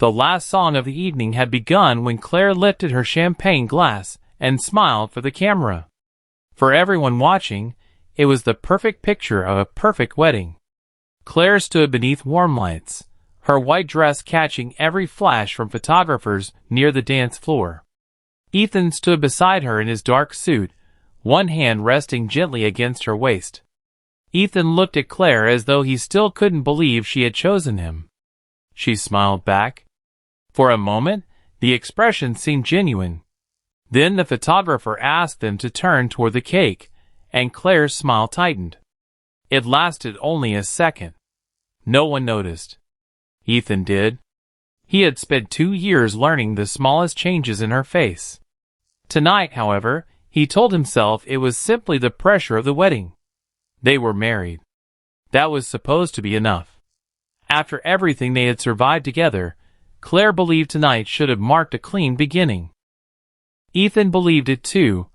The last song of the evening had begun when Claire lifted her champagne glass and smiled for the camera. For everyone watching, it was the perfect picture of a perfect wedding. Claire stood beneath warm lights, her white dress catching every flash from photographers near the dance floor. Ethan stood beside her in his dark suit, one hand resting gently against her waist. Ethan looked at Claire as though he still couldn't believe she had chosen him. She smiled back. For a moment, the expression seemed genuine. Then the photographer asked them to turn toward the cake, and Claire's smile tightened. It lasted only a second. No one noticed. Ethan did. He had spent 2 years learning the smallest changes in her face. Tonight, however, he told himself it was simply the pressure of the wedding. They were married. That was supposed to be enough. After everything they had survived together, Claire believed tonight should have marked a clean beginning. Ethan believed it too,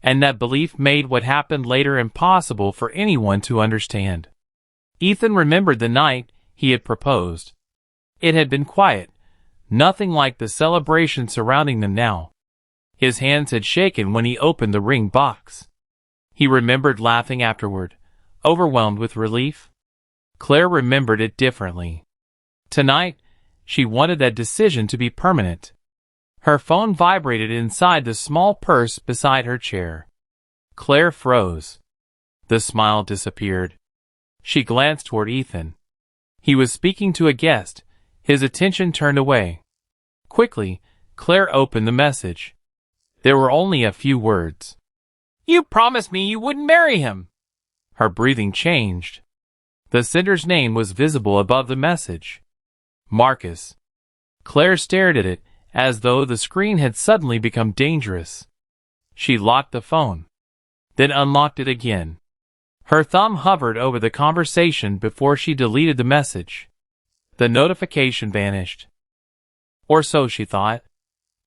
and that belief made what happened later impossible for anyone to understand. Ethan remembered the night he had proposed. It had been quiet, nothing like the celebration surrounding them now. His hands had shaken when he opened the ring box. He remembered laughing afterward, overwhelmed with relief. Claire remembered it differently. Tonight, she wanted that decision to be permanent. Her phone vibrated inside the small purse beside her chair. Claire froze. The smile disappeared. She glanced toward Ethan. He was speaking to a guest, his attention turned away. Quickly, Claire opened the message. There were only a few words. "You promised me you wouldn't marry him." Her breathing changed. The sender's name was visible above the message. Marcus. Claire stared at it, as though the screen had suddenly become dangerous. She locked the phone, then unlocked it again. Her thumb hovered over the conversation before she deleted the message. The notification vanished. Or so she thought.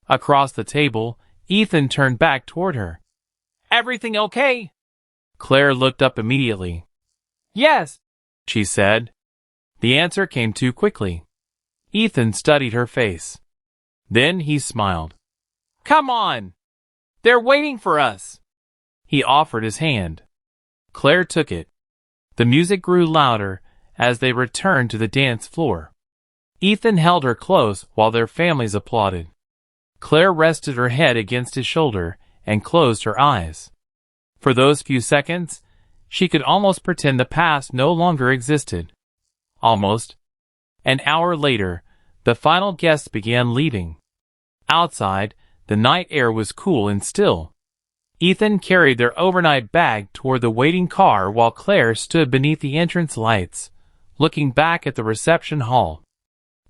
Across the table, Ethan turned back toward her. "Everything okay?" Claire looked up immediately. "Yes," she said. The answer came too quickly. Ethan studied her face. Then he smiled. "Come on! They're waiting for us!" He offered his hand. Claire took it. The music grew louder as they returned to the dance floor. Ethan held her close while their families applauded. Claire rested her head against his shoulder and closed her eyes. For those few seconds, she could almost pretend the past no longer existed. Almost. An hour later, the final guests began leaving. Outside, the night air was cool and still. Ethan carried their overnight bag toward the waiting car while Claire stood beneath the entrance lights, looking back at the reception hall.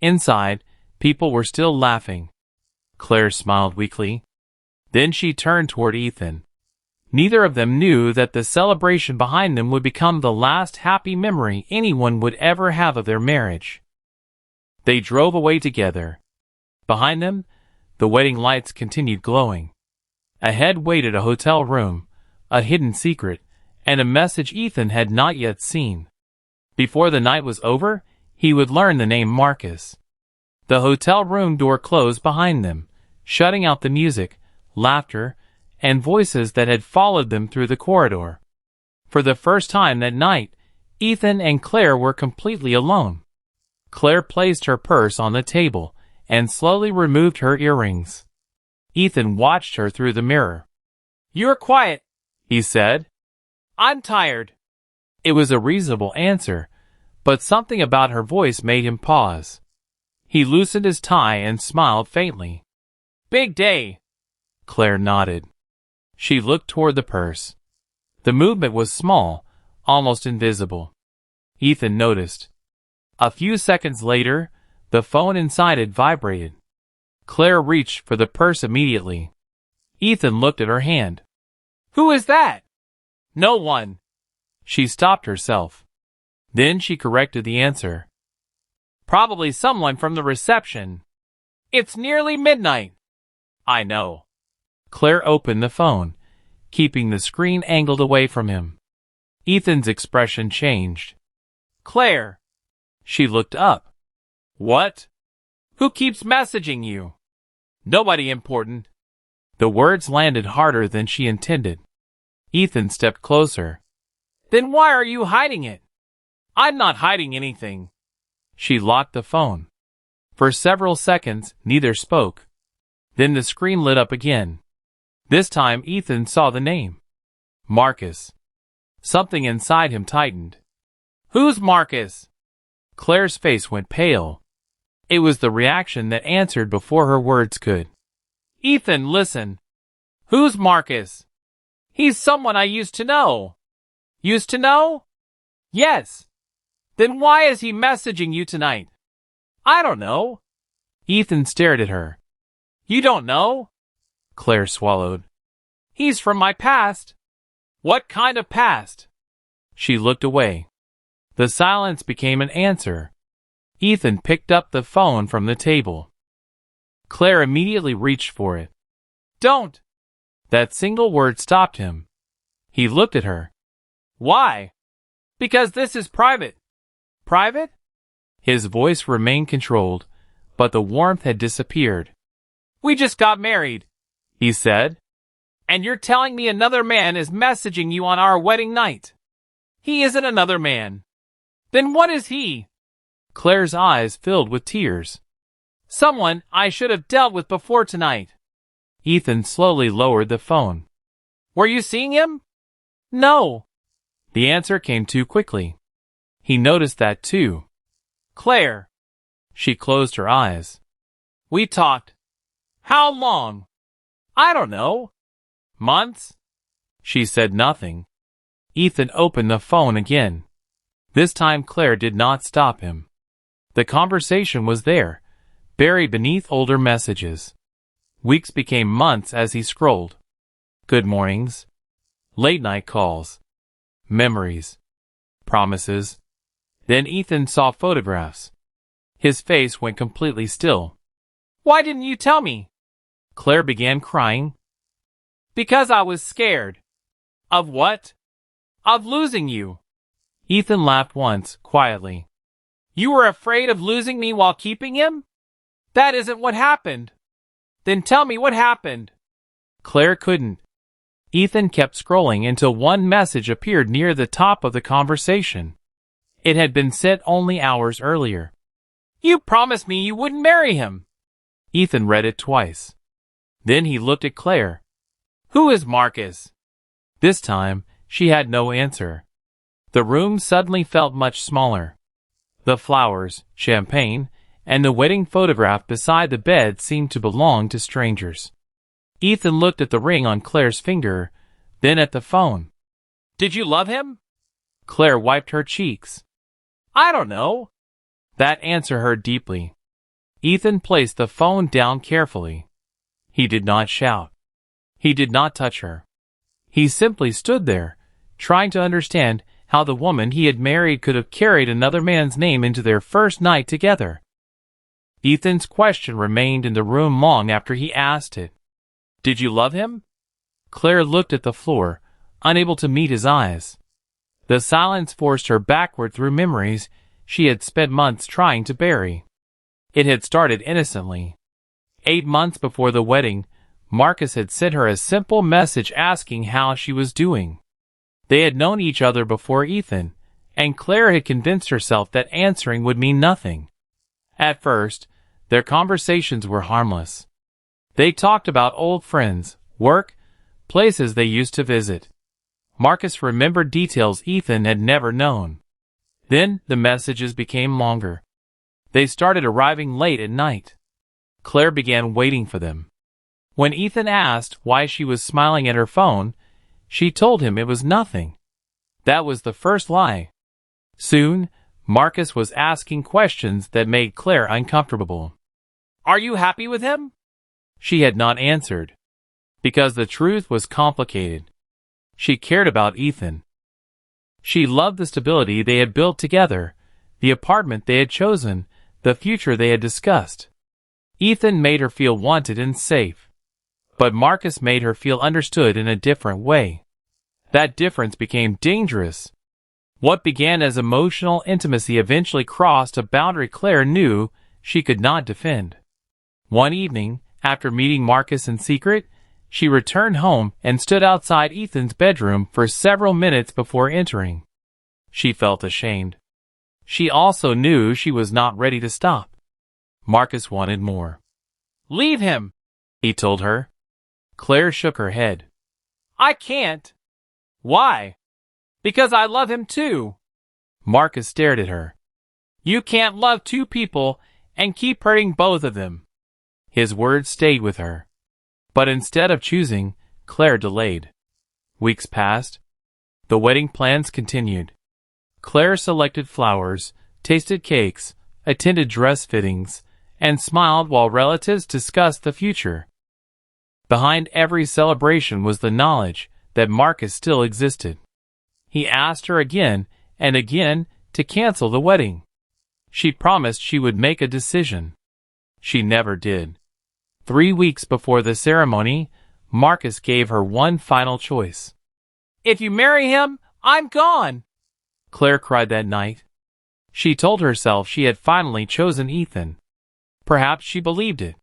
Inside, people were still laughing. Claire smiled weakly. Then she turned toward Ethan. Neither of them knew that the celebration behind them would become the last happy memory anyone would ever have of their marriage. They drove away together. Behind them, the wedding lights continued glowing. Ahead waited a hotel room, a hidden secret, and a message Ethan had not yet seen. Before the night was over, he would learn the name Marcus. The hotel room door closed behind them, shutting out the music, laughter, and voices that had followed them through the corridor. For the first time that night, Ethan and Claire were completely alone. Claire placed her purse on the table and slowly removed her earrings. Ethan watched her through the mirror. "You're quiet," he said. "I'm tired." It was a reasonable answer, but something about her voice made him pause. He loosened his tie and smiled faintly. "Big day." Claire nodded. She looked toward the purse. The movement was small, almost invisible. Ethan noticed. A few seconds later, the phone inside it vibrated. Claire reached for the purse immediately. Ethan looked at her hand. "Who is that?" "No one." She stopped herself. Then she corrected the answer. "Probably someone from the reception." "It's nearly midnight." "I know." Claire opened the phone, keeping the screen angled away from him. Ethan's expression changed. "Claire." She looked up. "What?" Who keeps messaging you? Nobody important. The words landed harder than she intended. Ethan stepped closer. Then why are you hiding it? I'm not hiding anything. She locked the phone. For several seconds, neither spoke. Then the screen lit up again. This time Ethan saw the name. Marcus. Something inside him tightened. Who's Marcus? Claire's face went pale. It was the reaction that answered before her words could. Ethan, listen. Who's Marcus? He's someone I used to know. Used to know? Yes. Then why is he messaging you tonight? I don't know. Ethan stared at her. You don't know? Claire swallowed. He's from my past. What kind of past? She looked away. The silence became an answer. Ethan picked up the phone from the table. Claire immediately reached for it. Don't! That single word stopped him. He looked at her. Why? Because this is private. Private? His voice remained controlled, but the warmth had disappeared. We just got married, he said. And you're telling me another man is messaging you on our wedding night? He isn't another man. Then what is he? Claire's eyes filled with tears. Someone I should have dealt with before tonight. Ethan slowly lowered the phone. Were you seeing him? No. The answer came too quickly. He noticed that too. Claire. She closed her eyes. We talked. How long? I don't know. Months? She said nothing. Ethan opened the phone again. This time Claire did not stop him. The conversation was there, buried beneath older messages. Weeks became months as he scrolled. Good mornings. Late night calls. Memories. Promises. Then Ethan saw photographs. His face went completely still. Why didn't you tell me? Claire began crying. Because I was scared. Of what? Of losing you. Ethan laughed once, quietly. You were afraid of losing me while keeping him? That isn't what happened. Then tell me what happened. Claire couldn't. Ethan kept scrolling until one message appeared near the top of the conversation. It had been sent only hours earlier. You promised me you wouldn't marry him. Ethan read it twice. Then he looked at Claire. Who is Marcus? This time, she had no answer. The room suddenly felt much smaller. The flowers, champagne, and the wedding photograph beside the bed seemed to belong to strangers. Ethan looked at the ring on Claire's finger, then at the phone. Did you love him? Claire wiped her cheeks. I don't know. That answer hurt deeply. Ethan placed the phone down carefully. He did not shout. He did not touch her. He simply stood there, trying to understand how the woman he had married could have carried another man's name into their first night together. Ethan's question remained in the room long after he asked it. Did you love him? Claire looked at the floor, unable to meet his eyes. The silence forced her backward through memories she had spent months trying to bury. It had started innocently. 8 months before the wedding, Marcus had sent her a simple message asking how she was doing. They had known each other before Ethan, and Claire had convinced herself that answering would mean nothing. At first, their conversations were harmless. They talked about old friends, work, places they used to visit. Marcus remembered details Ethan had never known. Then the messages became longer. They started arriving late at night. Claire began waiting for them. When Ethan asked why she was smiling at her phone, she told him it was nothing. That was the first lie. Soon, Marcus was asking questions that made Claire uncomfortable. Are you happy with him? She had not answered. Because the truth was complicated. She cared about Ethan. She loved the stability they had built together, the apartment they had chosen, the future they had discussed. Ethan made her feel wanted and safe. But Marcus made her feel understood in a different way. That difference became dangerous. What began as emotional intimacy eventually crossed a boundary Claire knew she could not defend. One evening, after meeting Marcus in secret, she returned home and stood outside Ethan's bedroom for several minutes before entering. She felt ashamed. She also knew she was not ready to stop. Marcus wanted more. "Leave him," he told her. Claire shook her head. "I can't." "Why?" "Because I love him too." Marcus stared at her. "You can't love two people and keep hurting both of them." His words stayed with her. But instead of choosing, Claire delayed. Weeks passed. The wedding plans continued. Claire selected flowers, tasted cakes, attended dress fittings, and smiled while relatives discussed the future. Behind every celebration was the knowledge that Marcus still existed. He asked her again and again to cancel the wedding. She promised she would make a decision. She never did. 3 weeks before the ceremony, Marcus gave her one final choice. "If you marry him, I'm gone," Claire cried that night. She told herself she had finally chosen Ethan. Perhaps she believed it.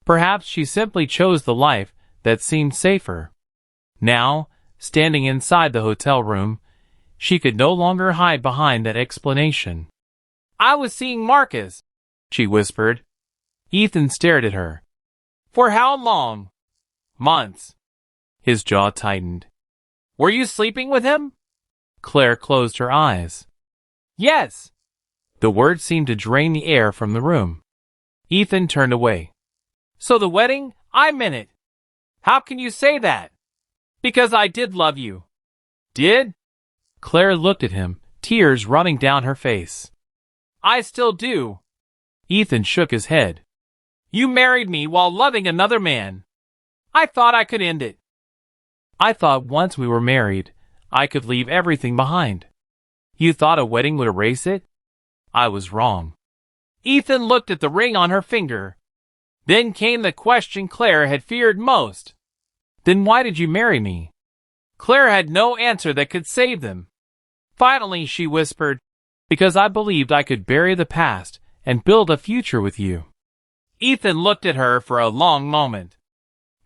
Perhaps she simply chose the life that seemed safer. Now, standing inside the hotel room, she could no longer hide behind that explanation. "I was seeing Marcus," she whispered. Ethan stared at her. "For how long?" "Months." His jaw tightened. "Were you sleeping with him?" Claire closed her eyes. "Yes." The words seemed to drain the air from the room. Ethan turned away. "So the wedding, I meant it." "How can you say that?" "Because I did love you." "Did?" Claire looked at him, tears running down her face. "I still do." Ethan shook his head. "You married me while loving another man. I thought I could end it." "I thought once we were married, I could leave everything behind." "You thought a wedding would erase it?" "I was wrong." Ethan looked at the ring on her finger. Then came the question Claire had feared most. "Then why did you marry me?" Claire had no answer that could save them. Finally, she whispered, "Because I believed I could bury the past and build a future with you." Ethan looked at her for a long moment.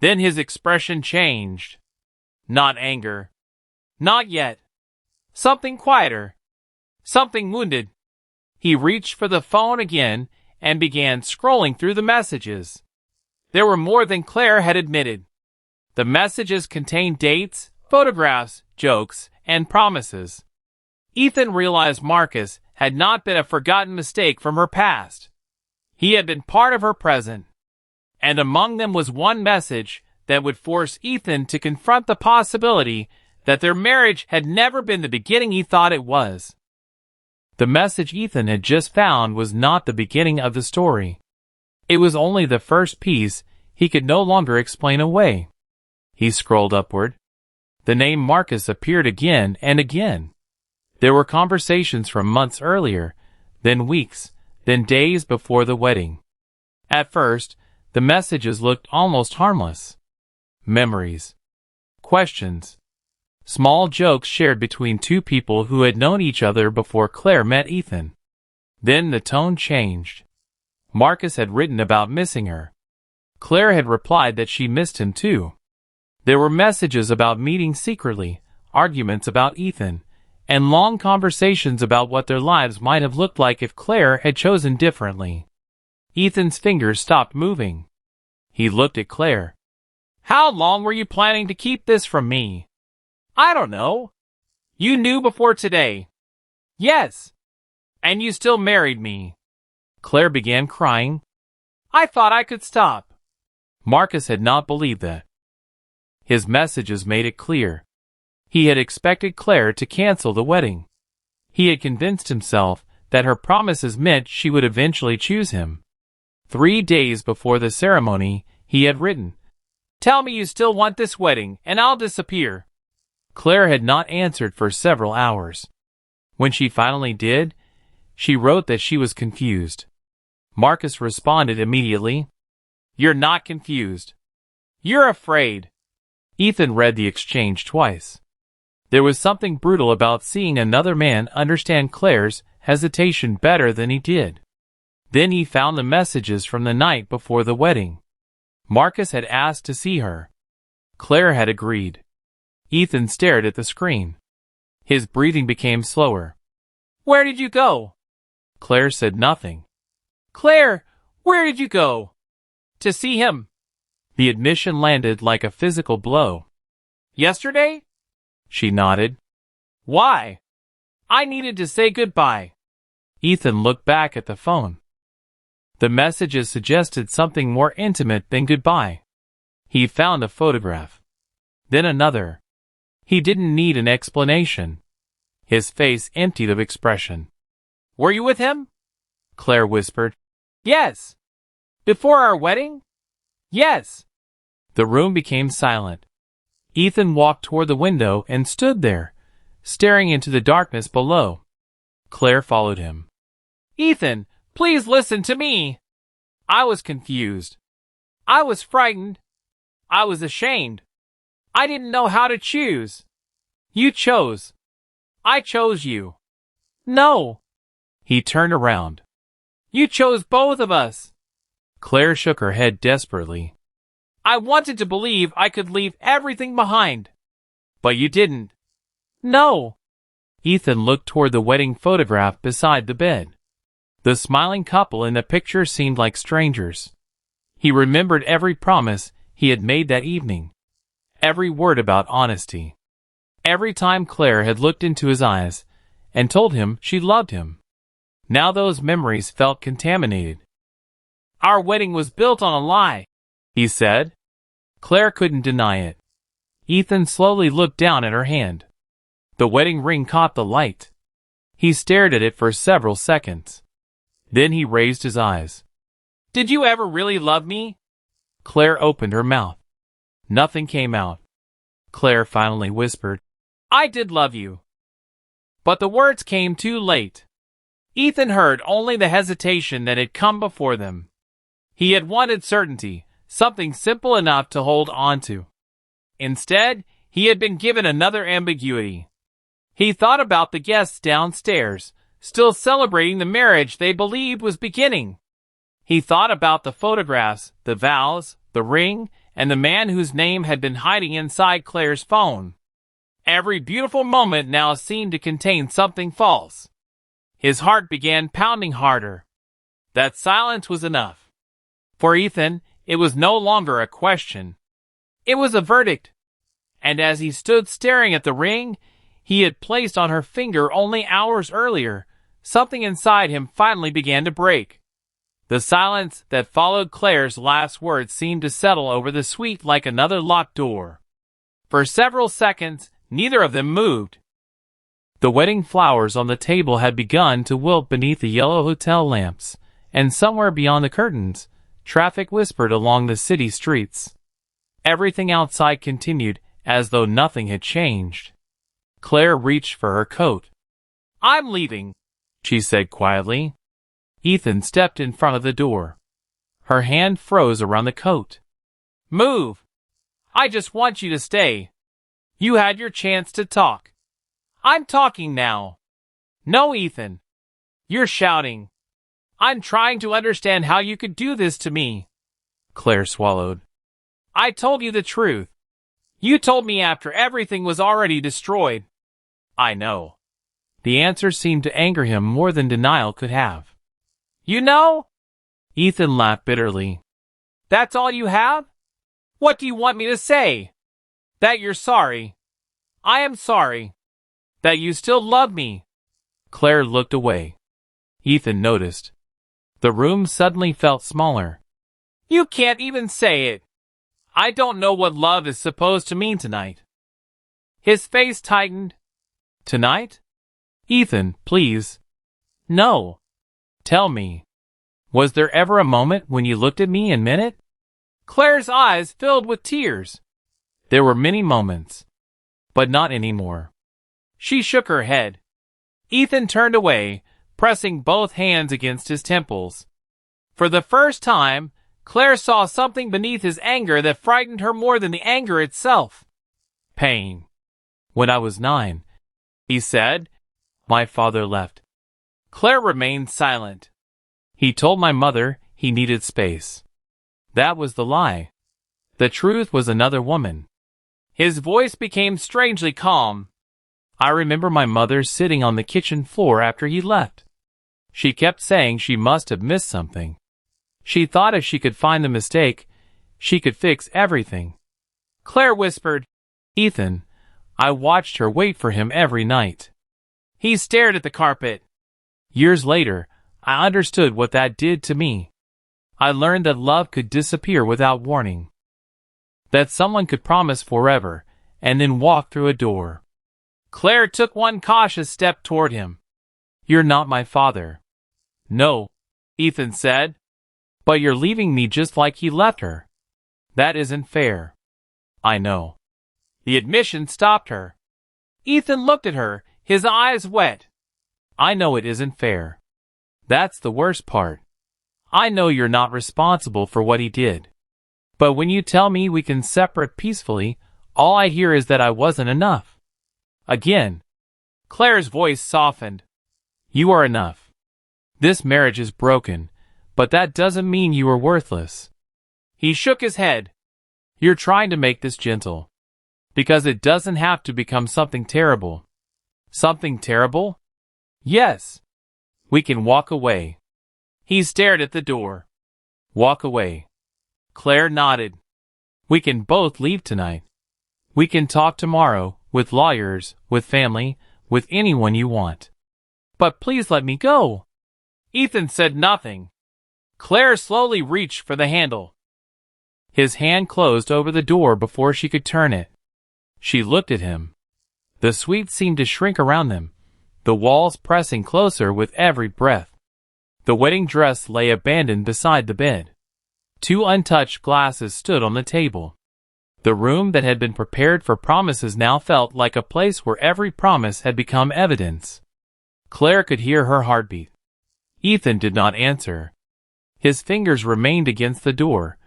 Then his expression changed. Not anger. Not yet. Something quieter. Something wounded. He reached for the phone again and began scrolling through the messages. There were more than Claire had admitted. The messages contained dates, photographs, jokes, and promises. Ethan realized Marcus had not been a forgotten mistake from her past. He had been part of her present. And among them was one message that would force Ethan to confront the possibility that their marriage had never been the beginning he thought it was. The message Ethan had just found was not the beginning of the story. It was only the first piece he could no longer explain away. He scrolled upward. The name Marcus appeared again and again. There were conversations from months earlier, then weeks, then days before the wedding. At first, the messages looked almost harmless. Memories. Questions. Small jokes shared between two people who had known each other before Claire met Ethan. Then the tone changed. Marcus had written about missing her. Claire had replied that she missed him too. There were messages about meeting secretly, arguments about Ethan, and long conversations about what their lives might have looked like if Claire had chosen differently. Ethan's fingers stopped moving. He looked at Claire. "How long were you planning to keep this from me?" "I don't know." "You knew before today." "Yes." "And you still married me." Claire began crying. "I thought I could stop." Marcus had not believed that. His messages made it clear. He had expected Claire to cancel the wedding. He had convinced himself that her promises meant she would eventually choose him. 3 days before the ceremony, he had written, "Tell me you still want this wedding, and I'll disappear." Claire had not answered for several hours. When she finally did, she wrote that she was confused. Marcus responded immediately, "You're not confused. You're afraid." Ethan read the exchange twice. There was something brutal about seeing another man understand Claire's hesitation better than he did. Then he found the messages from the night before the wedding. Marcus had asked to see her. Claire had agreed. Ethan stared at the screen. His breathing became slower. "Where did you go?" Claire said nothing. "Claire, where did you go?" "To see him." The admission landed like a physical blow. "Yesterday?" She nodded. "Why?" "I needed to say goodbye." Ethan looked back at the phone. The messages suggested something more intimate than goodbye. He found a photograph. Then another. He didn't need an explanation. His face emptied of expression. "Were you with him?" Claire whispered. "Yes." "Before our wedding?" "Yes." The room became silent. Ethan walked toward the window and stood there, staring into the darkness below. Claire followed him. "Ethan, please listen to me." "I was confused. I was frightened. I was ashamed. I didn't know how to choose." "You chose." "I chose you." "No." He turned around. "You chose both of us." Claire shook her head desperately. "I wanted to believe I could leave everything behind." "But you didn't." "No." Ethan looked toward the wedding photograph beside the bed. The smiling couple in the picture seemed like strangers. He remembered every promise he had made that evening. Every word about honesty. Every time Claire had looked into his eyes and told him she loved him. Now those memories felt contaminated. "Our wedding was built on a lie," he said. Claire couldn't deny it. Ethan slowly looked down at her hand. The wedding ring caught the light. He stared at it for several seconds. Then he raised his eyes. "Did you ever really love me?" Claire opened her mouth. Nothing came out. Claire finally whispered, "I did love you." But the words came too late. Ethan heard only the hesitation that had come before them. He had wanted certainty, something simple enough to hold on to. Instead, he had been given another ambiguity. He thought about the guests downstairs, still celebrating the marriage they believed was beginning. He thought about the photographs, the vows, the ring, and the man whose name had been hiding inside Claire's phone. Every beautiful moment now seemed to contain something false. His heart began pounding harder. That silence was enough. For Ethan, it was no longer a question. It was a verdict. And as he stood staring at the ring he had placed on her finger only hours earlier, something inside him finally began to break. The silence that followed Claire's last words seemed to settle over the suite like another locked door. For several seconds, neither of them moved. The wedding flowers on the table had begun to wilt beneath the yellow hotel lamps, and somewhere beyond the curtains, traffic whispered along the city streets. Everything outside continued as though nothing had changed. Claire reached for her coat. "I'm leaving," she said quietly. Ethan stepped in front of the door. Her hand froze around the coat. "Move. I just want you to stay. You had your chance to talk. I'm talking now." "No, Ethan. You're shouting. I'm trying to understand how you could do this to me." Claire swallowed. "I told you the truth. You told me after everything was already destroyed." "I know." The answer seemed to anger him more than denial could have. "You know?" Ethan laughed bitterly. "That's all you have? What do you want me to say? That you're sorry. I am sorry. That you still love me." Claire looked away. Ethan noticed. The room suddenly felt smaller. "You can't even say it. I don't know what love is supposed to mean tonight." His face tightened. "Tonight?" "Ethan, please." "No." "Tell me. Was there ever a moment when you looked at me and meant it?" Claire's eyes filled with tears. There were many moments. But not anymore. She shook her head. Ethan turned away, pressing both hands against his temples. For the first time, Claire saw something beneath his anger that frightened her more than the anger itself. Pain. "When I was 9, he said, my father left." Claire remained silent. He told my mother he needed space. That was the lie. The truth was another woman. His voice became strangely calm. I remember my mother sitting on the kitchen floor after he left. She kept saying she must have missed something. She thought if she could find the mistake, she could fix everything. Claire whispered, "Ethan." I watched her wait for him every night. He stared at the carpet. Years later, I understood what that did to me. I learned that love could disappear without warning. That someone could promise forever, and then walk through a door. Claire took one cautious step toward him. "You're not my father." "No," Ethan said. "But you're leaving me just like he left her. That isn't fair." "I know." The admission stopped her. Ethan looked at her, his eyes wet. "I know it isn't fair. That's the worst part. I know you're not responsible for what he did. But when you tell me we can separate peacefully, all I hear is that I wasn't enough." Again, Claire's voice softened. "You are enough. This marriage is broken, but that doesn't mean you are worthless." He shook his head. "You're trying to make this gentle. Because it doesn't have to become something terrible." "Something terrible?" "Yes. We can walk away." He stared at the door. "Walk away." Claire nodded. "We can both leave tonight. We can talk tomorrow, with lawyers, with family, with anyone you want." "But please let me go." Ethan said nothing. Claire slowly reached for the handle. His hand closed over the door before she could turn it. She looked at him. The suite seemed to shrink around them, the walls pressing closer with every breath. The wedding dress lay abandoned beside the bed. 2 untouched glasses stood on the table. The room that had been prepared for promises now felt like a place where every promise had become evidence. Claire could hear her heartbeat. Ethan did not answer. His fingers remained against the door,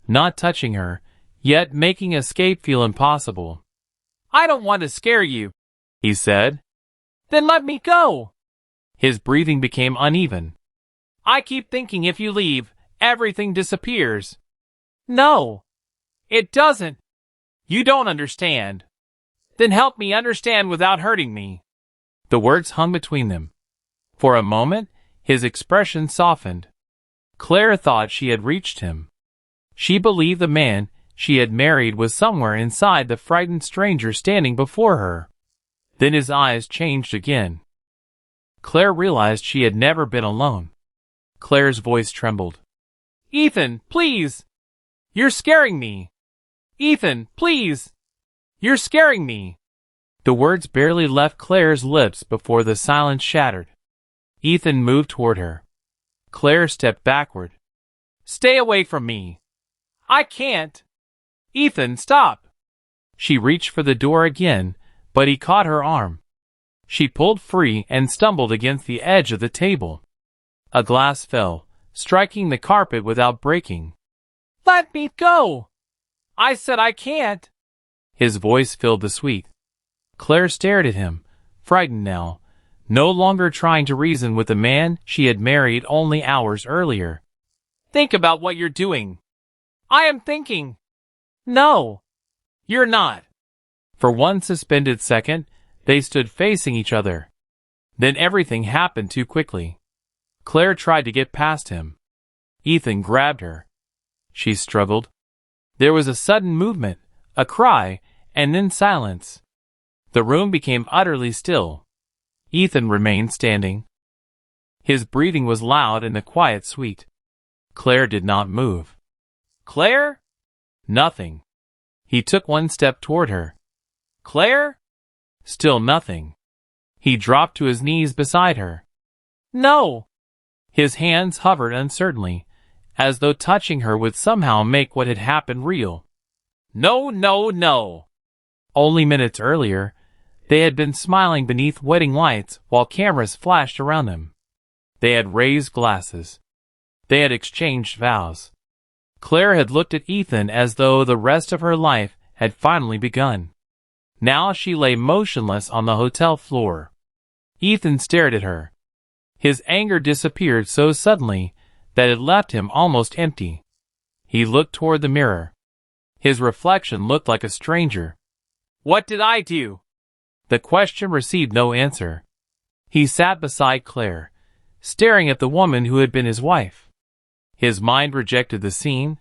not touching her, yet making escape feel impossible. "I don't want to scare you," he said. "Then let me go." His breathing became uneven. "I keep thinking if you leave, everything disappears." "No, it doesn't. You don't understand." "Then help me understand without hurting me." The words hung between them. For a moment, his expression softened. Claire thought she had reached him. She believed the man she had married was somewhere inside the frightened stranger standing before her. Then his eyes changed again. Claire realized she had never been alone. Claire's voice trembled. "Ethan, please! You're scaring me! Ethan, please! You're scaring me!" The words barely left Claire's lips before the silence shattered. Ethan moved toward her. Claire stepped backward. "Stay away from me! I can't! Ethan, stop!" She reached for the door again, but he caught her arm. She pulled free and stumbled against the edge of the table. A glass fell, striking the carpet without breaking. "Let me go! I said I can't!" His voice filled the suite. Claire stared at him, frightened now, no longer trying to reason with the man she had married only hours earlier. "Think about what you're doing." "I am thinking." "No, you're not." For one suspended second, they stood facing each other. Then everything happened too quickly. Claire tried to get past him. Ethan grabbed her. She struggled. There was a sudden movement, a cry, and then silence. The room became utterly still. Ethan remained standing. His breathing was loud in the quiet suite. Claire did not move. "Claire?" Nothing. He took one step toward her. "Claire?" Still nothing. He dropped to his knees beside her. "No." His hands hovered uncertainly, as though touching her would somehow make what had happened real. "No, no, no." Only minutes earlier, they had been smiling beneath wedding lights while cameras flashed around them. They had raised glasses. They had exchanged vows. Claire had looked at Ethan as though the rest of her life had finally begun. Now she lay motionless on the hotel floor. Ethan stared at her. His anger disappeared so suddenly that had left him almost empty. He looked toward the mirror. His reflection looked like a stranger. "What did I do?" The question received no answer. He sat beside Claire, staring at the woman who had been his wife. His mind rejected the scene.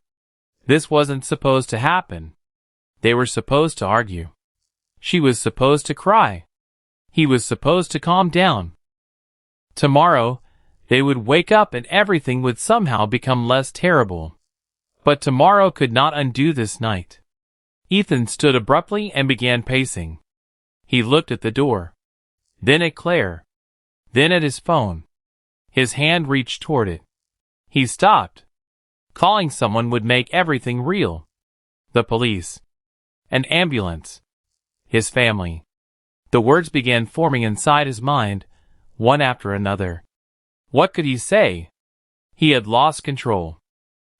This wasn't supposed to happen. They were supposed to argue. She was supposed to cry. He was supposed to calm down. Tomorrow, they would wake up and everything would somehow become less terrible. But tomorrow could not undo this night. Ethan stood abruptly and began pacing. He looked at the door, then at Claire, then at his phone. His hand reached toward it. He stopped. Calling someone would make everything real. The police. An ambulance. His family. The words began forming inside his mind, one after another. What could he say? He had lost control.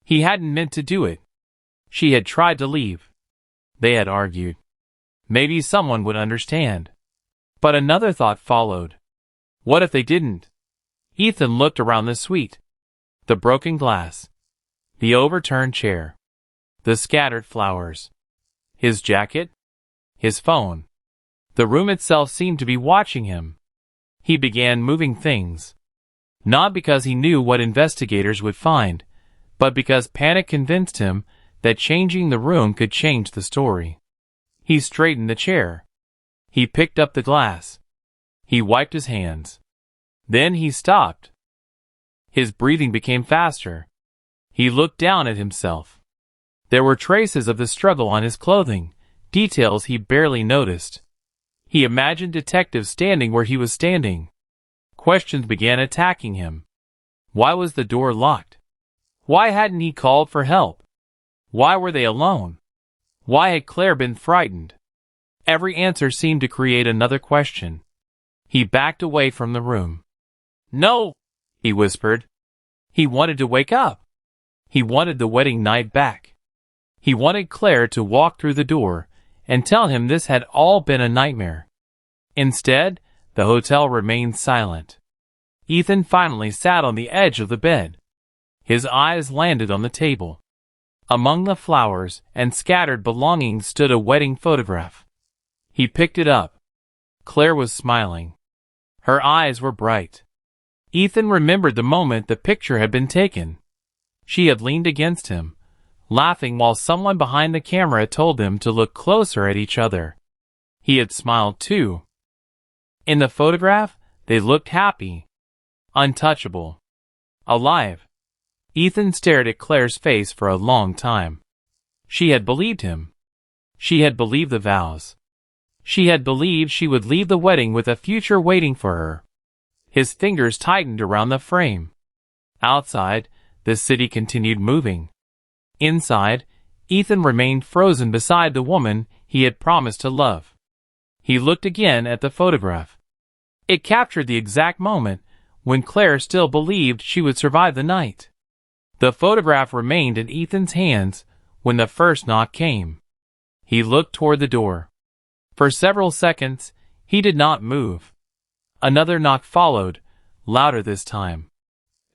He hadn't meant to do it. She had tried to leave. They had argued. Maybe someone would understand. But another thought followed. What if they didn't? Ethan looked around the suite. The broken glass. The overturned chair. The scattered flowers. His jacket. His phone. The room itself seemed to be watching him. He began moving things. Not because he knew what investigators would find, but because panic convinced him that changing the room could change the story. He straightened the chair. He picked up the glass. He wiped his hands. Then he stopped. His breathing became faster. He looked down at himself. There were traces of the struggle on his clothing, details he barely noticed. He imagined detectives standing where he was standing. Questions began attacking him. Why was the door locked? Why hadn't he called for help? Why were they alone? Why had Claire been frightened? Every answer seemed to create another question. He backed away from the room. "No," he whispered. He wanted to wake up. He wanted the wedding night back. He wanted Claire to walk through the door and tell him this had all been a nightmare. Instead, the hotel remained silent. Ethan finally sat on the edge of the bed. His eyes landed on the table. Among the flowers and scattered belongings stood a wedding photograph. He picked it up. Claire was smiling. Her eyes were bright. Ethan remembered the moment the picture had been taken. She had leaned against him, laughing while someone behind the camera told them to look closer at each other. He had smiled too. In the photograph, they looked happy, untouchable, alive. Ethan stared at Claire's face for a long time. She had believed him. She had believed the vows. She had believed she would leave the wedding with a future waiting for her. His fingers tightened around the frame. Outside, the city continued moving. Inside, Ethan remained frozen beside the woman he had promised to love. He looked again at the photograph. It captured the exact moment when Claire still believed she would survive the night. The photograph remained in Ethan's hands when the first knock came. He looked toward the door. For several seconds, he did not move. Another knock followed, louder this time.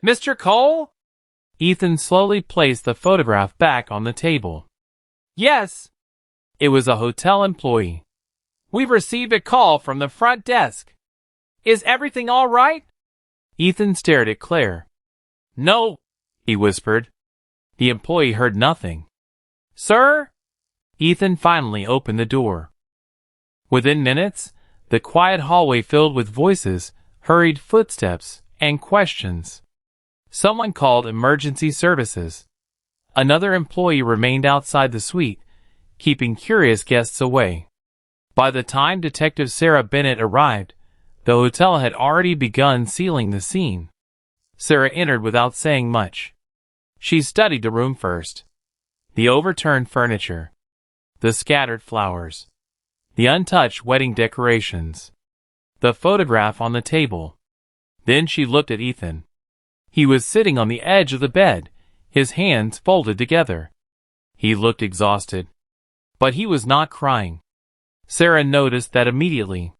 "Mr. Cole?" Ethan slowly placed the photograph back on the table. "Yes." It was a hotel employee. "We've received a call from the front desk. Is everything all right?" Ethan stared at Claire. "No," he whispered. The employee heard nothing. "Sir?" Ethan finally opened the door. Within minutes, the quiet hallway filled with voices, hurried footsteps, and questions. Someone called emergency services. Another employee remained outside the suite, keeping curious guests away. By the time Detective Sarah Bennett arrived, the hotel had already begun sealing the scene. Sarah entered without saying much. She studied the room first. The overturned furniture. The scattered flowers. The untouched wedding decorations. The photograph on the table. Then she looked at Ethan. He was sitting on the edge of the bed, his hands folded together. He looked exhausted. But he was not crying. Sarah noticed that immediately.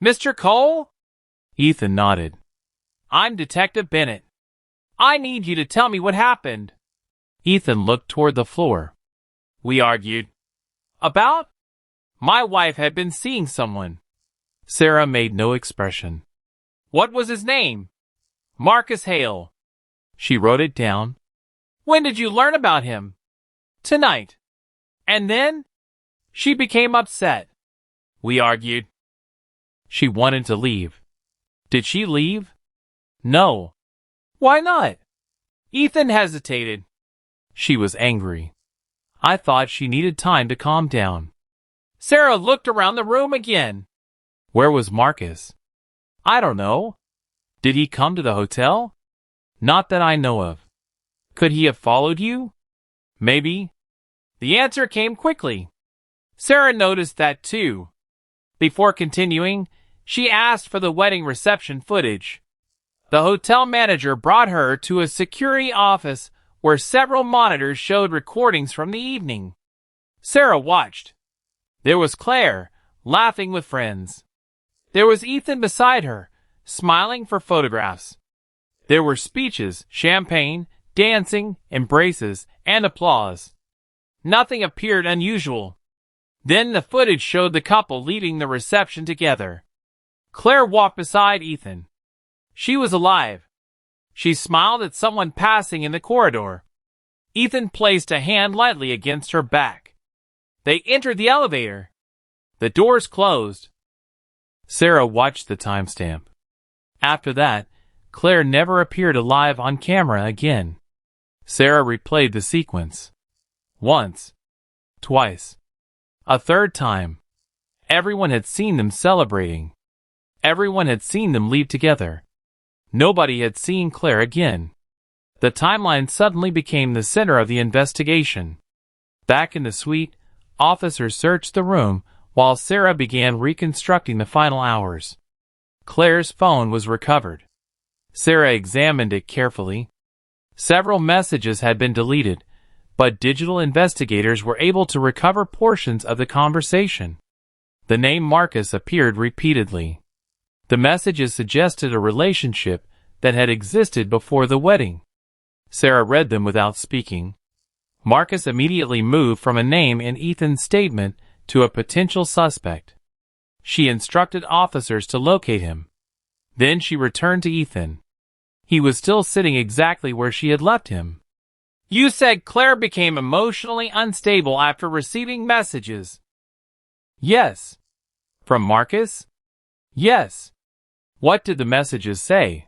"Mr. Cole?" Ethan nodded. "I'm Detective Bennett. I need you to tell me what happened. Ethan looked toward the floor. We argued. About? My wife had been seeing someone. Sarah made no expression. What was his name? Marcus Hale. She wrote it down. When did you learn about him? Tonight. And then? She became upset. We argued. She wanted to leave. Did she leave? No. Why not? Ethan hesitated. She was angry. I thought she needed time to calm down. Sarah looked around the room again. Where was Marcus? I don't know. Did he come to the hotel? Not that I know of. Could he have followed you? Maybe. The answer came quickly. Sarah noticed that too. Before continuing, she asked for the wedding reception footage. The hotel manager brought her to a security office where several monitors showed recordings from the evening. Sarah watched. There was Claire, laughing with friends. There was Ethan beside her, smiling for photographs. There were speeches, champagne, dancing, embraces, and applause. Nothing appeared unusual. Then the footage showed the couple leaving the reception together. Claire walked beside Ethan. She was alive. She smiled at someone passing in the corridor. Ethan placed a hand lightly against her back. They entered the elevator. The doors closed. Sarah watched the timestamp. After that, Claire never appeared alive on camera again. Sarah replayed the sequence. Once. Twice. A third time. Everyone had seen them celebrating. Everyone had seen them leave together. Nobody had seen Claire again. The timeline suddenly became the center of the investigation. Back in the suite, officers searched the room while Sarah began reconstructing the final hours. Claire's phone was recovered. Sarah examined it carefully. Several messages had been deleted, but digital investigators were able to recover portions of the conversation. The name Marcus appeared repeatedly. The messages suggested a relationship that had existed before the wedding. Sarah read them without speaking. Marcus immediately moved from a name in Ethan's statement to a potential suspect. She instructed officers to locate him. Then she returned to Ethan. He was still sitting exactly where she had left him. You said Claire became emotionally unstable after receiving messages. Yes. From Marcus? Yes. What did the messages say?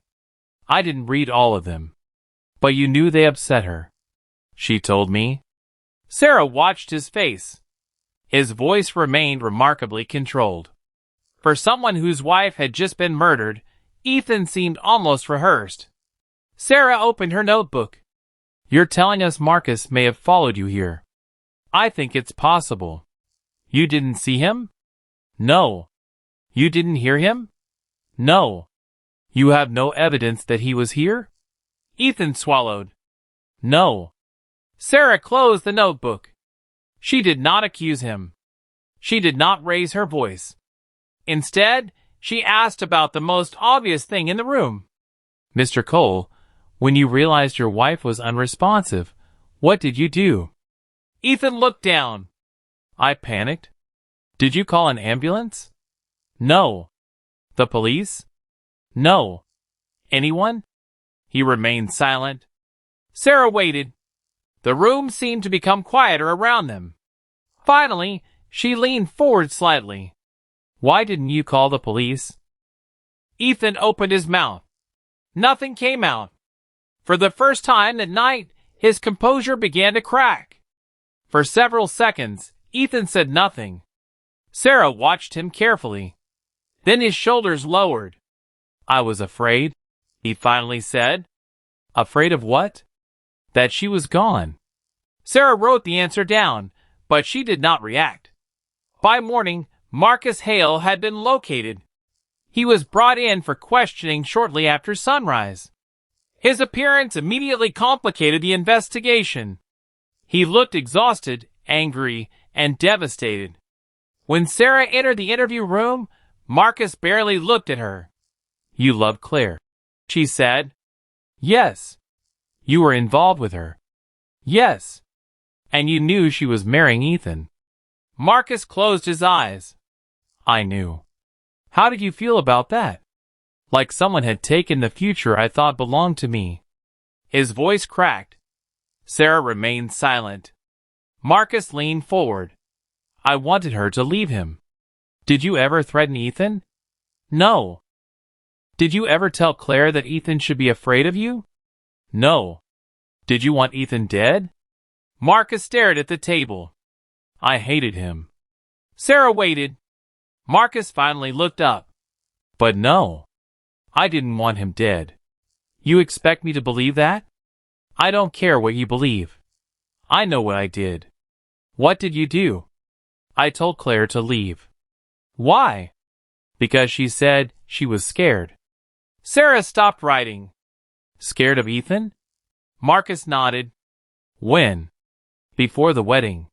I didn't read all of them. But you knew they upset her. She told me. Sarah watched his face. His voice remained remarkably controlled. For someone whose wife had just been murdered, Ethan seemed almost rehearsed. Sarah opened her notebook. You're telling us Marcus may have followed you here. I think it's possible. You didn't see him? No. You didn't hear him? No. You have no evidence that he was here? Ethan swallowed. No. Sarah closed the notebook. She did not accuse him. She did not raise her voice. Instead, she asked about the most obvious thing in the room. Mr. Cole, when you realized your wife was unresponsive, what did you do? Ethan looked down. I panicked. Did you call an ambulance? No. The police? No. Anyone? He remained silent. Sarah waited. The room seemed to become quieter around them. Finally, she leaned forward slightly. Why didn't you call the police? Ethan opened his mouth. Nothing came out. For the first time that night, his composure began to crack. For several seconds, Ethan said nothing. Sarah watched him carefully. Then his shoulders lowered. I was afraid, he finally said. Afraid of what? That she was gone. Sarah wrote the answer down, but she did not react. By morning, Marcus Hale had been located. He was brought in for questioning shortly after sunrise. His appearance immediately complicated the investigation. He looked exhausted, angry, and devastated. When Sarah entered the interview room, Marcus barely looked at her. You love Claire, she said. Yes. You were involved with her. Yes. And you knew she was marrying Ethan. Marcus closed his eyes. I knew. How did you feel about that? Like someone had taken the future I thought belonged to me. His voice cracked. Sarah remained silent. Marcus leaned forward. I wanted her to leave him. Did you ever threaten Ethan? No. Did you ever tell Claire that Ethan should be afraid of you? No. Did you want Ethan dead? Marcus stared at the table. I hated him. Sarah waited. Marcus finally looked up. But no. I didn't want him dead. You expect me to believe that? I don't care what you believe. I know what I did. What did you do? I told Claire to leave. Why? Because she said she was scared. Sarah stopped writing. Scared of Ethan? Marcus nodded. When? Before the wedding.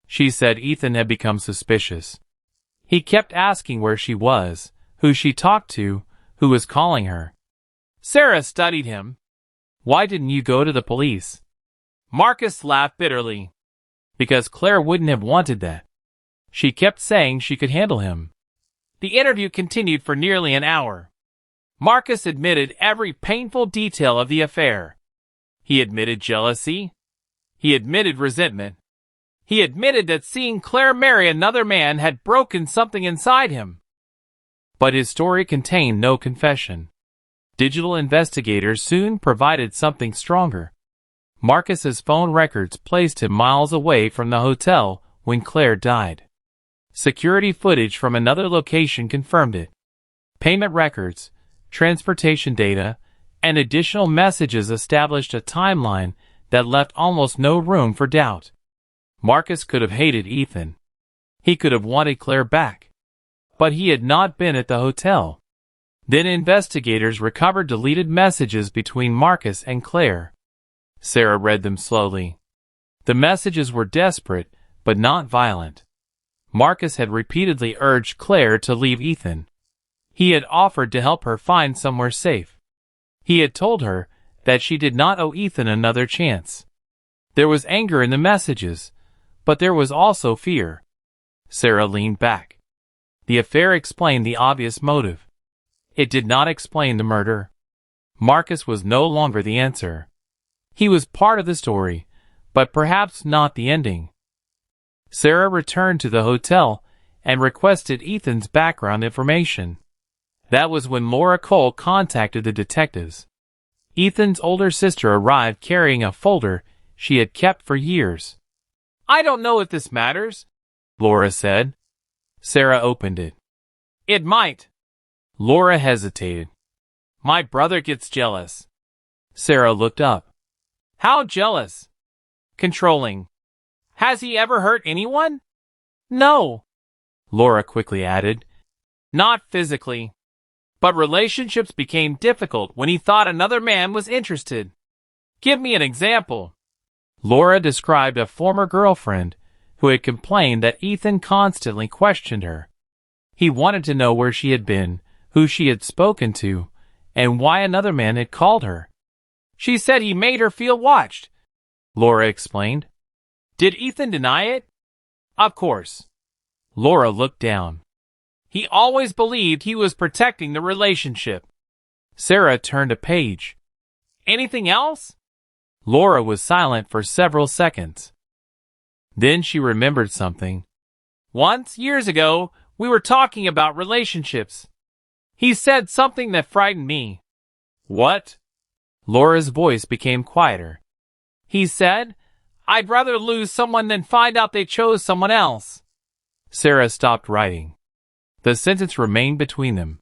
She said Ethan had become suspicious. He kept asking where she was, who she talked to, who was calling her. Sarah studied him. Why didn't you go to the police? Marcus laughed bitterly. Because Claire wouldn't have wanted that. She kept saying she could handle him. The interview continued for nearly an hour. Marcus admitted every painful detail of the affair. He admitted jealousy. He admitted resentment. He admitted that seeing Claire marry another man had broken something inside him. But his story contained no confession. Digital investigators soon provided something stronger. Marcus's phone records placed him miles away from the hotel when Claire died. Security footage from another location confirmed it. Payment records, transportation data, and additional messages established a timeline that left almost no room for doubt. Marcus could have hated Ethan. He could have wanted Claire back. But he had not been at the hotel. Then investigators recovered deleted messages between Marcus and Claire. Sarah read them slowly. The messages were desperate, but not violent. Marcus had repeatedly urged Claire to leave Ethan. He had offered to help her find somewhere safe. He had told her that she did not owe Ethan another chance. There was anger in the messages, but there was also fear. Sarah leaned back. The affair explained the obvious motive. It did not explain the murder. Marcus was no longer the answer. He was part of the story, but perhaps not the ending. Sarah returned to the hotel and requested Ethan's background information. That was when Laura Cole contacted the detectives. Ethan's older sister arrived carrying a folder she had kept for years. I don't know if this matters, Laura said. Sarah opened it. It might. Laura hesitated. My brother gets jealous. Sarah looked up. How jealous? Controlling. Has he ever hurt anyone? No. Laura quickly added. Not physically. But relationships became difficult when he thought another man was interested. Give me an example. Laura described a former girlfriend who had complained that Ethan constantly questioned her. He wanted to know where she had been, who she had spoken to, and why another man had called her. She said he made her feel watched, Laura explained. Did Ethan deny it? Of course. Laura looked down. He always believed he was protecting the relationship. Sarah turned a page. Anything else? Laura was silent for several seconds. Then she remembered something. Once, years ago, we were talking about relationships. He said something that frightened me. What? Laura's voice became quieter. He said, I'd rather lose someone than find out they chose someone else. Sarah stopped writing. The sentence remained between them.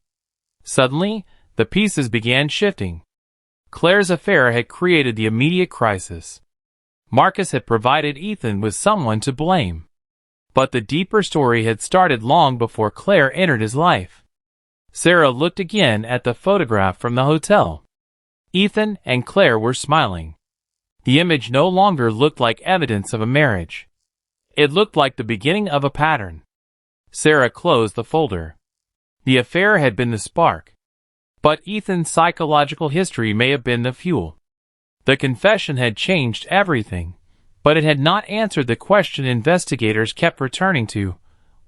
Suddenly, the pieces began shifting. Claire's affair had created the immediate crisis. Marcus had provided Ethan with someone to blame. But the deeper story had started long before Claire entered his life. Sarah looked again at the photograph from the hotel. Ethan and Claire were smiling. The image no longer looked like evidence of a marriage. It looked like the beginning of a pattern. Sarah closed the folder. The affair had been the spark. But Ethan's psychological history may have been the fuel. The confession had changed everything, but it had not answered the question investigators kept returning to.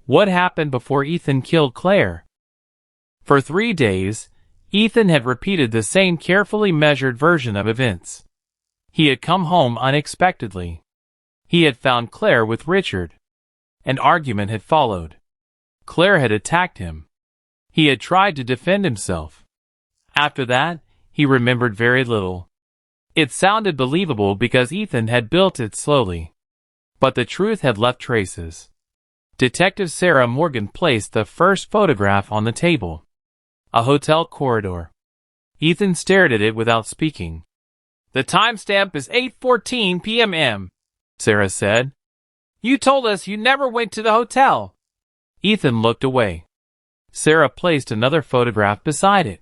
What happened before Ethan killed Claire? For 3 days, Ethan had repeated the same carefully measured version of events. He had come home unexpectedly. He had found Claire with Richard. An argument had followed. Claire had attacked him. He had tried to defend himself. After that, he remembered very little. It sounded believable because Ethan had built it slowly. But the truth had left traces. Detective Sarah Morgan placed the first photograph on the table. A hotel corridor. Ethan stared at it without speaking. "The timestamp is 8:14 p.m., Sarah said. "You told us you never went to the hotel." Ethan looked away. Sarah placed another photograph beside it.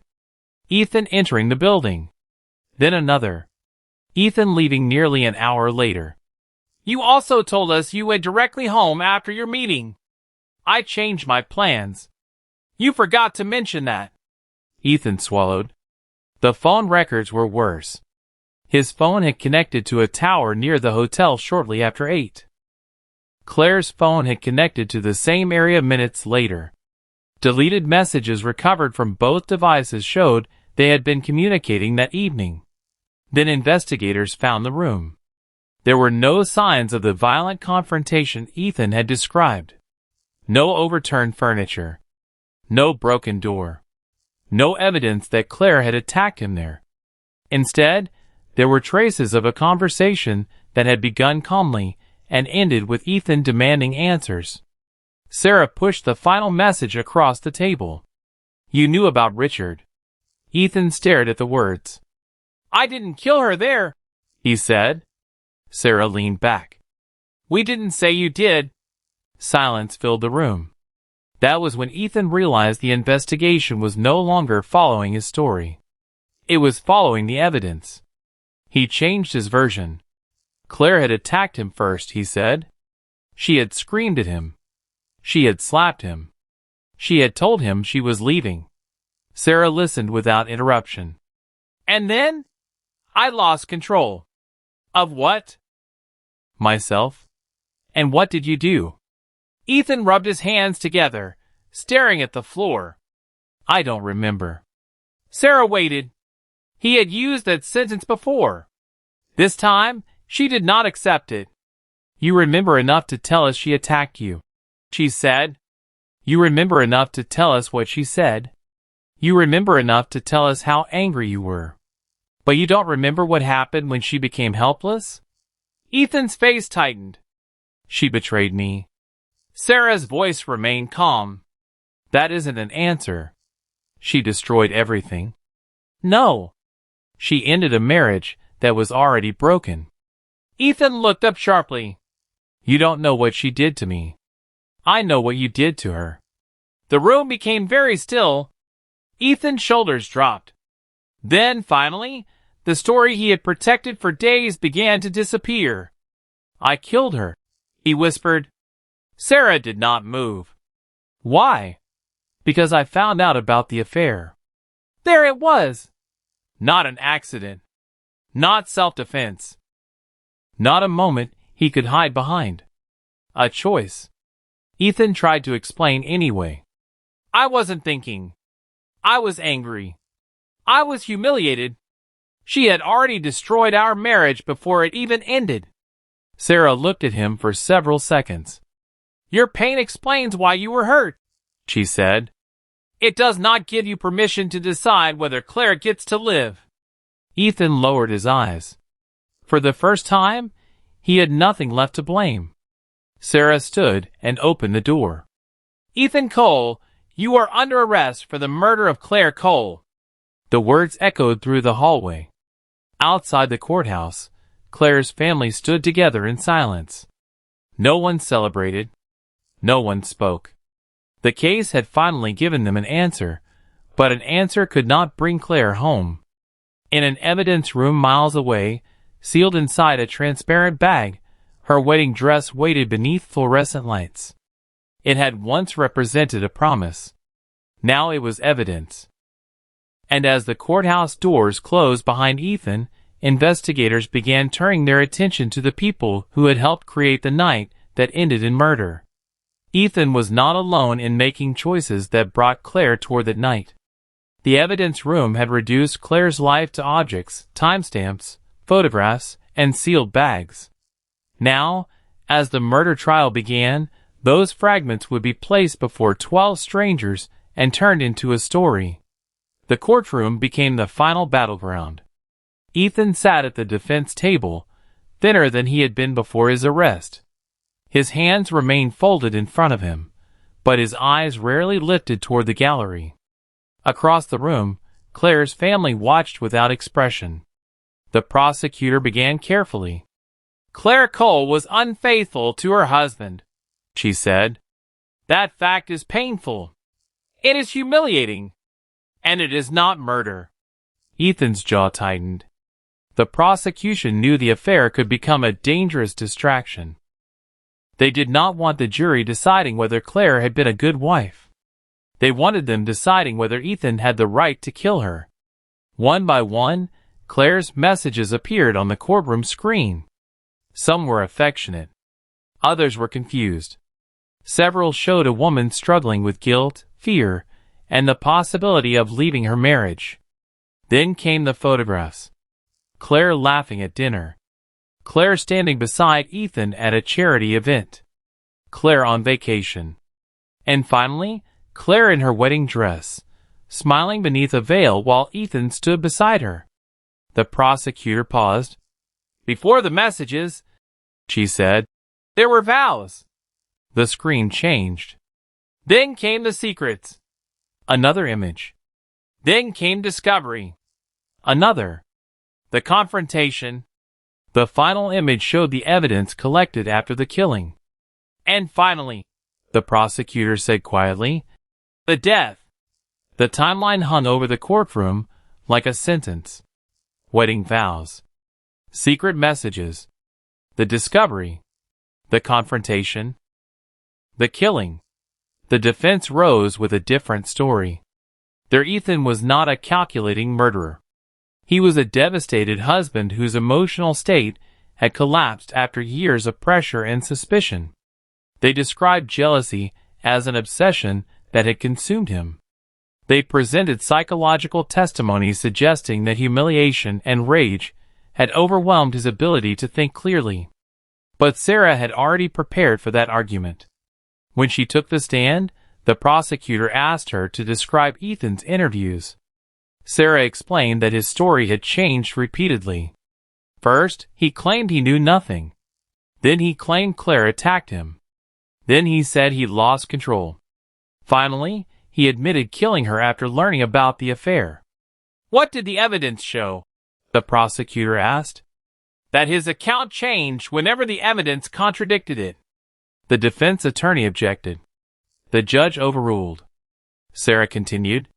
Ethan entering the building. Then another. Ethan leaving nearly an hour later. "You also told us you went directly home after your meeting." "I changed my plans." "You forgot to mention that." Ethan swallowed. The phone records were worse. His phone had connected to a tower near the hotel shortly after 8. Claire's phone had connected to the same area minutes later. Deleted messages recovered from both devices showed they had been communicating that evening. Then investigators found the room. There were no signs of the violent confrontation Ethan had described. No overturned furniture. No broken door. No evidence that Claire had attacked him there. Instead, there were traces of a conversation that had begun calmly and ended with Ethan demanding answers. Sarah pushed the final message across the table. "You knew about Richard." Ethan stared at the words. "I didn't kill her there," he said. Sarah leaned back. "We didn't say you did." Silence filled the room. That was when Ethan realized the investigation was no longer following his story. It was following the evidence. He changed his version. Claire had attacked him first, he said. She had screamed at him. She had slapped him. She had told him she was leaving. Sarah listened without interruption. "And then? I lost control." "Of what?" "Myself." "And what did you do?" Ethan rubbed his hands together, staring at the floor. "I don't remember." Sarah waited. He had used that sentence before. This time, she did not accept it. "You remember enough to tell us she attacked you," she said. "You remember enough to tell us what she said. You remember enough to tell us how angry you were. But you don't remember what happened when she became helpless?" Ethan's face tightened. "She betrayed me." Sarah's voice remained calm. "That isn't an answer." "She destroyed everything." "No." "She ended a marriage that was already broken." Ethan looked up sharply. "You don't know what she did to me. I know what you did to her." The room became very still. Ethan's shoulders dropped. Then, finally, the story he had protected for days began to disappear. "I killed her," he whispered. Sarah did not move. "Why?" "Because I found out about the affair." There it was. Not an accident. Not self-defense. Not a moment he could hide behind. A choice. Ethan tried to explain anyway. "I wasn't thinking. I was angry. I was humiliated. She had already destroyed our marriage before it even ended." Sarah looked at him for several seconds. "Your pain explains why you were hurt," she said. "It does not give you permission to decide whether Claire gets to live." Ethan lowered his eyes. For the first time, he had nothing left to blame. Sarah stood and opened the door. "Ethan Cole, you are under arrest for the murder of Claire Cole." The words echoed through the hallway. Outside the courthouse, Claire's family stood together in silence. No one celebrated. No one spoke. The case had finally given them an answer, but an answer could not bring Claire home. In an evidence room miles away, sealed inside a transparent bag, her wedding dress waited beneath fluorescent lights. It had once represented a promise. Now it was evidence. And as the courthouse doors closed behind Ethan, investigators began turning their attention to the people who had helped create the night that ended in murder. Ethan was not alone in making choices that brought Claire toward that night. The evidence room had reduced Claire's life to objects, timestamps, photographs, and sealed bags. Now, as the murder trial began, those fragments would be placed before 12 strangers and turned into a story. The courtroom became the final battleground. Ethan sat at the defense table, thinner than he had been before his arrest. His hands remained folded in front of him, but his eyes rarely lifted toward the gallery. Across the room, Claire's family watched without expression. The prosecutor began carefully. "Claire Cole was unfaithful to her husband," she said. "That fact is painful. It is humiliating. And it is not murder." Ethan's jaw tightened. The prosecution knew the affair could become a dangerous distraction. They did not want the jury deciding whether Claire had been a good wife. They wanted them deciding whether Ethan had the right to kill her. One by one, Claire's messages appeared on the courtroom screen. Some were affectionate. Others were confused. Several showed a woman struggling with guilt, fear, and the possibility of leaving her marriage. Then came the photographs. Claire laughing at dinner. Claire standing beside Ethan at a charity event. Claire on vacation. And finally, Claire in her wedding dress, smiling beneath a veil while Ethan stood beside her. The prosecutor paused. "Before the messages," she said, "there were vows." The screen changed. Then came the secrets. Another image. Then came discovery. Another. The confrontation. The final image showed the evidence collected after the killing. And finally, the prosecutor said quietly, the death. The timeline hung over the courtroom like a sentence. Wedding vows. Secret messages. The discovery. The confrontation. The killing. The defense rose with a different story. Their Ethan was not a calculating murderer. He was a devastated husband whose emotional state had collapsed after years of pressure and suspicion. They described jealousy as an obsession that had consumed him. They presented psychological testimony suggesting that humiliation and rage had overwhelmed his ability to think clearly. But Sarah had already prepared for that argument. When she took the stand, the prosecutor asked her to describe Ethan's interviews. Sarah explained that his story had changed repeatedly. First, he claimed he knew nothing. Then he claimed Claire attacked him. Then he said he lost control. Finally, he admitted killing her after learning about the affair. "What did the evidence show?" the prosecutor asked. "That his account changed whenever the evidence contradicted it." The defense attorney objected. The judge overruled. Sarah continued.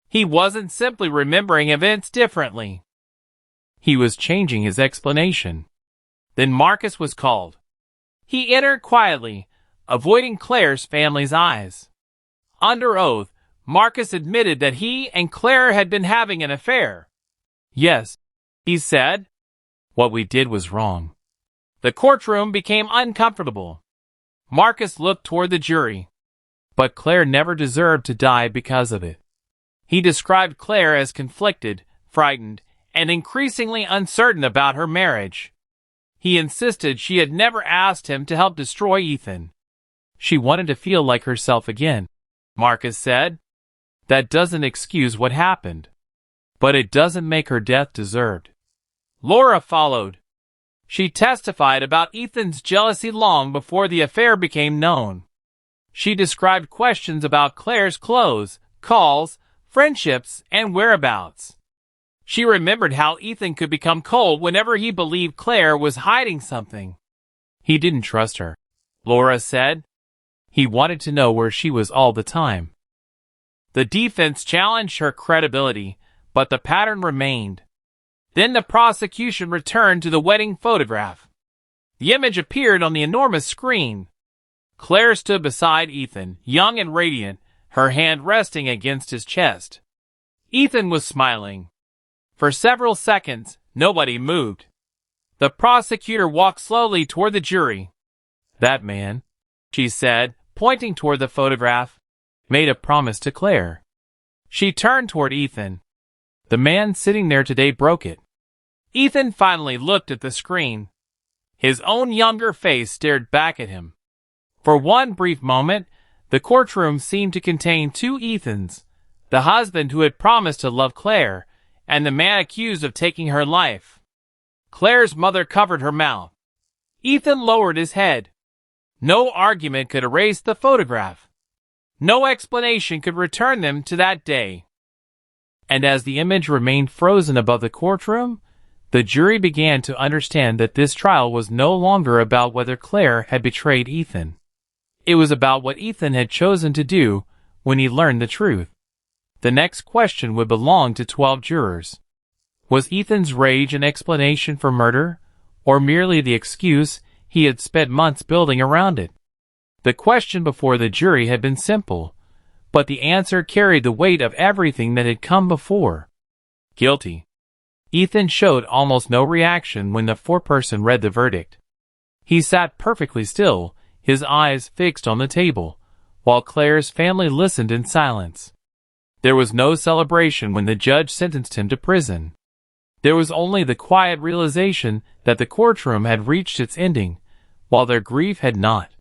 "He wasn't simply remembering events differently. He was changing his explanation." Then Marcus was called. He entered quietly, avoiding Claire's family's eyes. Under oath, Marcus admitted that he and Claire had been having an affair. "Yes," he said. "What we did was wrong." The courtroom became uncomfortable. Marcus looked toward the jury. But Claire never deserved to die because of it. He described Claire as conflicted, frightened, and increasingly uncertain about her marriage. He insisted she had never asked him to help destroy Ethan. She wanted to feel like herself again, Marcus said. That doesn't excuse what happened. But it doesn't make her death deserved. Laura followed. She testified about Ethan's jealousy long before the affair became known. She described questions about Claire's clothes, calls, friendships, and whereabouts. She remembered how Ethan could become cold whenever he believed Claire was hiding something. He didn't trust her, Laura said. He wanted to know where she was all the time. The defense challenged her credibility, but the pattern remained. Then the prosecution returned to the wedding photograph. The image appeared on the enormous screen. Claire stood beside Ethan, young and radiant, her hand resting against his chest. Ethan was smiling. For several seconds, Nobody moved. The prosecutor walked slowly toward the jury. "That man," she said, pointing toward the photograph, "made a promise to Claire." She turned toward Ethan. "The man sitting there today broke it." Ethan finally looked at the screen. His own younger face stared back at him. For one brief moment, the courtroom seemed to contain two Ethans, the husband who had promised to love Claire, and the man accused of taking her life. Claire's mother covered her mouth. Ethan lowered his head. No argument could erase the photograph. No explanation could return them to that day. And as the image remained frozen above the courtroom, the jury began to understand that this trial was no longer about whether Claire had betrayed Ethan. It was about what Ethan had chosen to do when he learned the truth. The next question would belong to 12 jurors. Was Ethan's rage an explanation for murder, or merely the excuse he had spent months building around it? The question before the jury had been simple, but the answer carried the weight of everything that had come before. Guilty. Ethan showed almost no reaction when the foreperson read the verdict. He sat perfectly still, his eyes fixed on the table, while Claire's family listened in silence. There was no celebration when the judge sentenced him to prison. There was only the quiet realization that the courtroom had reached its ending, while their grief had not.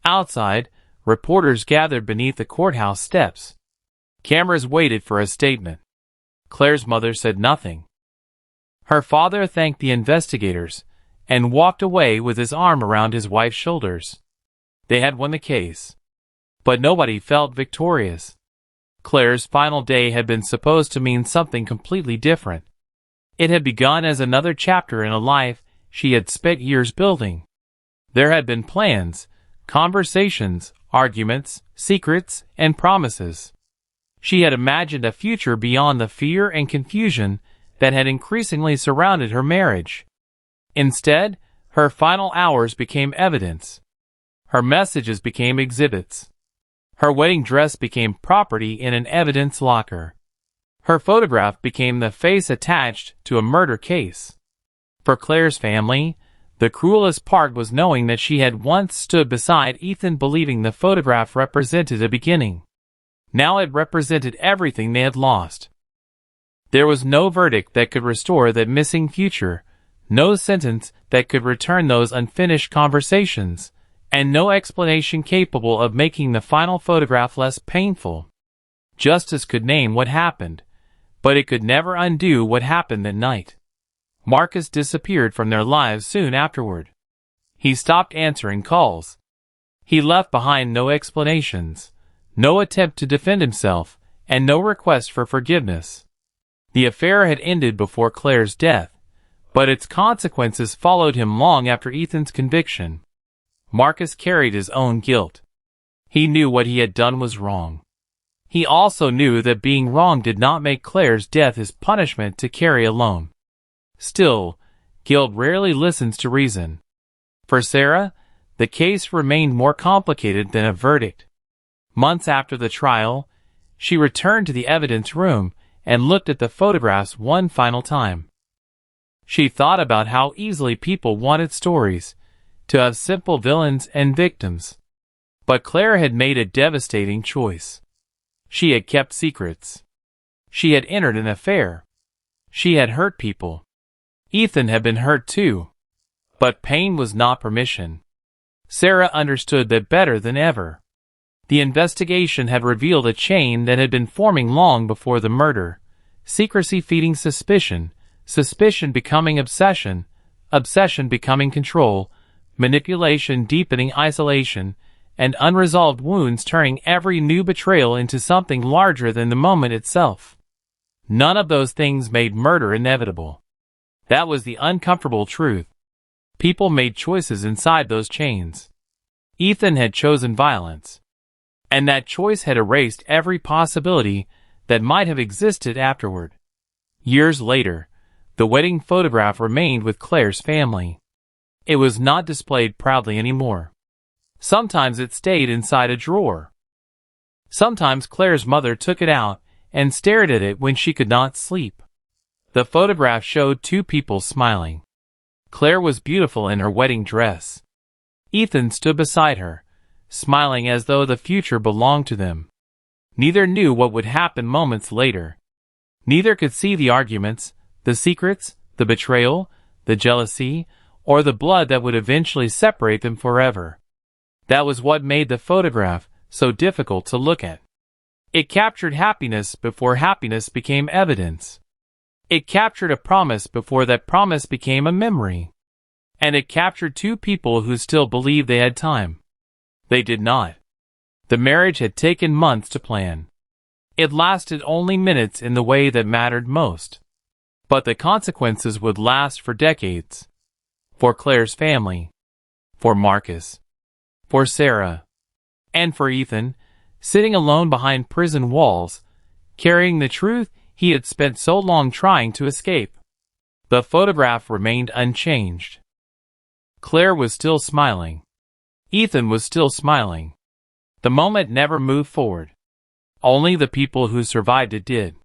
Outside, reporters gathered beneath the courthouse steps. Cameras waited for a statement. Claire's mother said nothing. Her father thanked the investigators and walked away with his arm around his wife's shoulders. They had won the case. But nobody felt victorious. Claire's final day had been supposed to mean something completely different. It had begun as another chapter in a life she had spent years building. There had been plans, conversations, arguments, secrets, and promises. She had imagined a future beyond the fear and confusion that had increasingly surrounded her marriage. Instead, her final hours became evidence. Her messages became exhibits. Her wedding dress became property in an evidence locker. Her photograph became the face attached to a murder case. For Claire's family, the cruelest part was knowing that she had once stood beside Ethan, believing the photograph represented a beginning. Now it represented everything they had lost. There was no verdict that could restore that missing future, no sentence that could return those unfinished conversations, and no explanation capable of making the final photograph less painful. Justice could name what happened, but it could never undo what happened that night. Marcus disappeared from their lives soon afterward. He stopped answering calls. He left behind no explanations, no attempt to defend himself, and no request for forgiveness. The affair had ended before Claire's death, but its consequences followed him long after Ethan's conviction. Marcus carried his own guilt. He knew what he had done was wrong. He also knew that being wrong did not make Claire's death his punishment to carry alone. Still, guilt rarely listens to reason. For Sarah, the case remained more complicated than a verdict. Months after the trial, she returned to the evidence room and looked at the photographs one final time. She thought about how easily people wanted stories, to have simple villains and victims. But Claire had made a devastating choice. She had kept secrets. She had entered an affair. She had hurt people. Ethan had been hurt too. But pain was not permission. Sarah understood that better than ever. The investigation had revealed a chain that had been forming long before the murder. Secrecy feeding suspicion, suspicion becoming obsession, obsession becoming control, manipulation deepening isolation, and unresolved wounds turning every new betrayal into something larger than the moment itself. None of those things made murder inevitable. That was the uncomfortable truth. People made choices inside those chains. Ethan had chosen violence. And that choice had erased every possibility that might have existed afterward. Years later, the wedding photograph remained with Claire's family. It was not displayed proudly anymore. Sometimes it stayed inside a drawer. Sometimes Claire's mother took it out and stared at it when she could not sleep. The photograph showed two people smiling. Claire was beautiful in her wedding dress. Ethan stood beside her, smiling as though the future belonged to them. Neither knew what would happen moments later. Neither could see the arguments, the secrets, the betrayal, the jealousy, or the blood that would eventually separate them forever. That was what made the photograph so difficult to look at. It captured happiness before happiness became evidence. It captured a promise before that promise became a memory. And it captured two people who still believed they had time. They did not. The marriage had taken months to plan. It lasted only minutes in the way that mattered most. But the consequences would last for decades. For Claire's family. For Marcus. For Sarah. And for Ethan, sitting alone behind prison walls, carrying the truth he had spent so long trying to escape. The photograph remained unchanged. Claire was still smiling. Ethan was still smiling. The moment never moved forward. Only the people who survived it did.